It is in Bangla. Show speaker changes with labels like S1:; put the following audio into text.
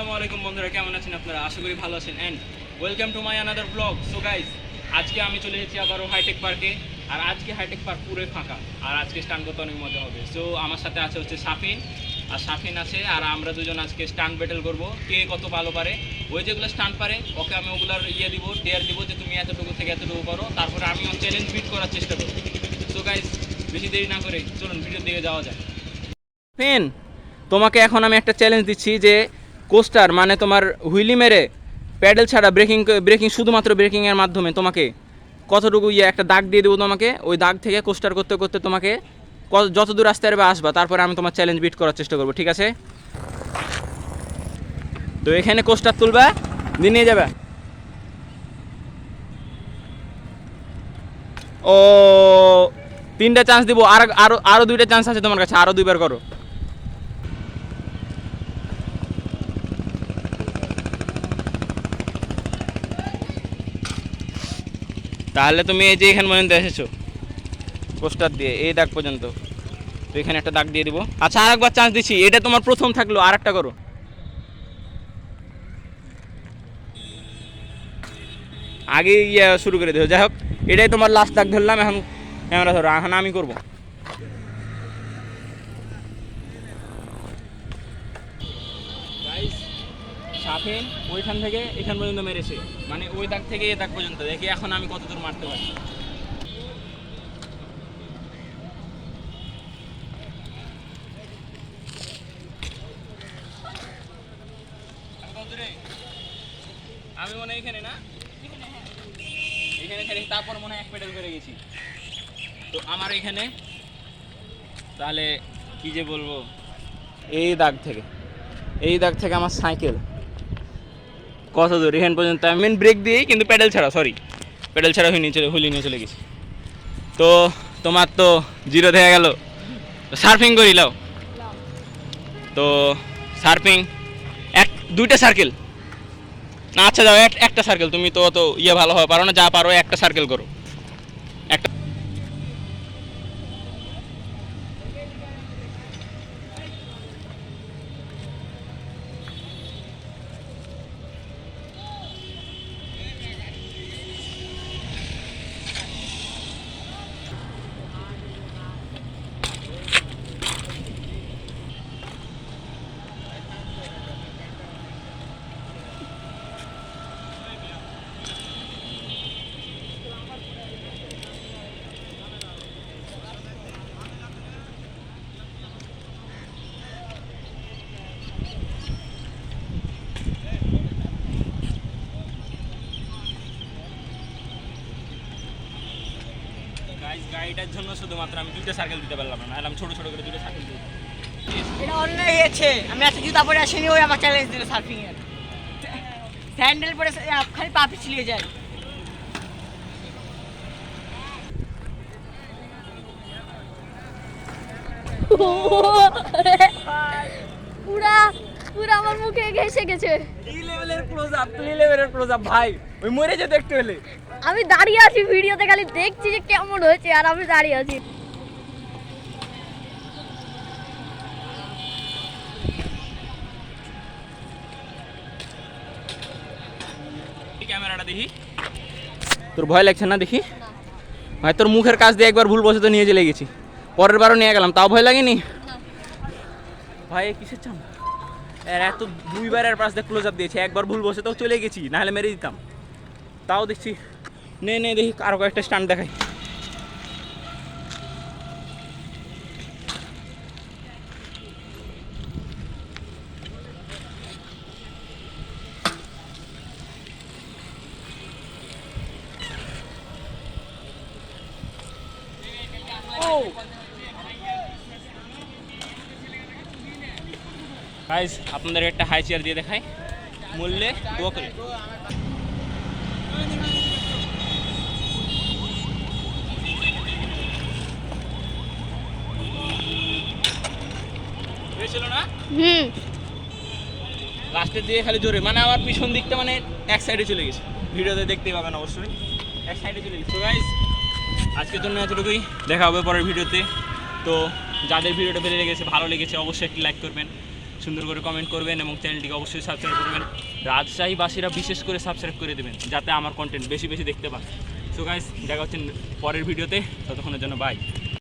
S1: আসসালামু আলাইকুম বন্ধুরা, কেমন আছেন আপনারা? আশা করি ভালো আছেন and welcome to my another blog. So guys, আজকে আমি চলে এসেছি আবারও হাইটেক পার্কে। আর আজকে হাইটেক পার্ক পুরোই ফাঁকা, আর আজকে স্টান্ট করতে অনেক মজা হবে। সো আমার সাথে আছে হচ্ছে সাফিন, আর সাফিন আছে, আর আমরা দুজন আজকে স্টান্ট ব্যাটেল করবো, কে কত ভালো পারে। ওই যেগুলো স্টান্ট পারে ওকে আমি ওগুলোর দিব, টেয়ার দিব যে তুমি এতটুকু থেকে এতটুকু করো, তারপরে আমি চ্যালেঞ্জ বিট করার চেষ্টা করবো। সো গাইজ, বেশি দেরি না করে চলুন ভিডিওর দিকে যাওয়া যায়। ফেন, তোমাকে এখন আমি একটা চ্যালেঞ্জ দিচ্ছি যে কোস্টার মানে তোমার হুইলি মেরে প্যাডেল ছাড়া ব্রেকিং শুধুমাত্র ব্রেকিংয়ের মাধ্যমে তোমাকে কতটুকু একটা দাগ দিয়ে দেবো তোমাকে। ওই দাগ থেকে কোস্টার করতে করতে তোমাকে যত দূর আসতে পারবে আসবা, তারপরে আমি তোমার চ্যালেঞ্জ বিট করার চেষ্টা করবো, ঠিক আছে? তো এখানে কোস্টার তুলবা, দিয়ে নিয়ে যাবে। ও, 3টা চান্স দিব, আরো 2টা চান্স আছে তোমার কাছে, আরো 2বার করো। তাহলে তুমি এই যে এখানে পর্যন্ত এসেছো পোস্টার দিয়ে এই দাগ পর্যন্ত, তো এখানে একটা দাগ দিয়ে দিব। আচ্ছা, আরেকবার চান্স দিচ্ছি, এটা তোমার প্রথম থাকলো, আর একটা করো। আগে শুরু করে দিও। যাই হোক, এটাই তোমার লাস্ট দাগ ধরলাম। এখন ক্যামেরা ধরো, এখন আমি করবো। সাফিন ওইখান থেকে এখান পর্যন্ত মেরেছে, মানে ওই দাগ থেকে এই দাগ পর্যন্ত। দেখি এখন আমি কত দূর মারতে পারি। আমি মনে হয় এখানে না, এখানে খেলে, তারপর মনে হয় 1 পেডাল করে গেছি। তো আমার এখানে তাহলে কি যে বলবো, এই দাগ থেকে আমার সাইকেল কত দূর এখান পর্যন্ত। আমি মেন ব্রেক দিয়েই, কিন্তু প্যাডেল ছাড়া হুইলি নিয়ে চলে গেছি। তো তোমার তো 0 দেখা গেল। সার্ফিং করিলাও, তো সার্ফিং 2টা সার্কেল না, আচ্ছা যাও, একটা সার্কেল। তুমি তো ভালো হবে পারো না, যা পারো একটা সার্কেল করো। একটা গাড়িটার জন্য শুধুমাত্র আমি 2টা সার্কেল দিতে পারলাম না, আমি ছোট ছোট করে 2টা সার্কেল দিই।
S2: এটা অন্যায় হয়েছে। আমি একটা জুতা পরে আসিনি, ওই আমার চ্যালেঞ্জ দিল সার্ফিং এর। স্যান্ডেল পরে খালি পা পিছলিয়ে যায়।
S3: পুরা পুরা আমার মুখে ঘেসে গেছে।
S1: কি লেভেলের ক্লোজ আপ ভাই, ওই মরে যেত একটু হলে।
S3: আমি দাঁড়িয়ে আছি ভিডিওতে, খালি দেখছি যে কেমন হয়েছে, আর আমি দাঁড়িয়ে আছি।
S1: ক্যামেরাটা দেখি, তোর ভয় লাগছে না? দেখি ভাই, তোর মুখের কাছ দিয়ে একবার ভুল বসে নিয়ে চলে গেছি, পরের বারও নিয়ে গেলাম, তাও ভয় লাগেনি ভাই? কিসের চাম এত 2বারের পাশ দিয়ে ক্লোজ আপ দিয়েছে, একবার ভুল বসে তো চলে গেছি, নাহলে মেরে দিতাম। তাও দেখছি নে দেখি আরো কয়েকটা স্টান্ট দেখাই। গাইস, আপনাদের একটা হাই চেয়ার দিয়ে দেখাই, মূল্যে দোয়া করে। ছিল না লাস্টের দিকে খালি জোরে, মানে আমার পিছন দিকটা মানে এক সাইডে চলে গেছে, ভিডিওতে দেখতেই পাবেন অবশ্যই, এক সাইডে চলে গেছে। তো গাইস, আজকের জন্য এতটুকুই, দেখা হবে পরের ভিডিওতে। তো যাদের ভিডিওটা ভালো লেগেছে অবশ্যই একটি লাইক করবেন, সুন্দর করে কমেন্ট করবেন এবং চ্যানেলটিকে অবশ্যই সাবস্ক্রাইব করবেন। রাজশাহীবাসীরা বিশেষ করে সাবস্ক্রাইব করে দেবেন যাতে আমার কন্টেন্ট বেশি বেশি দেখতে পান। সো গাইস, দেখা হচ্ছে পরের ভিডিওতে, ততক্ষণের জন্য বাই।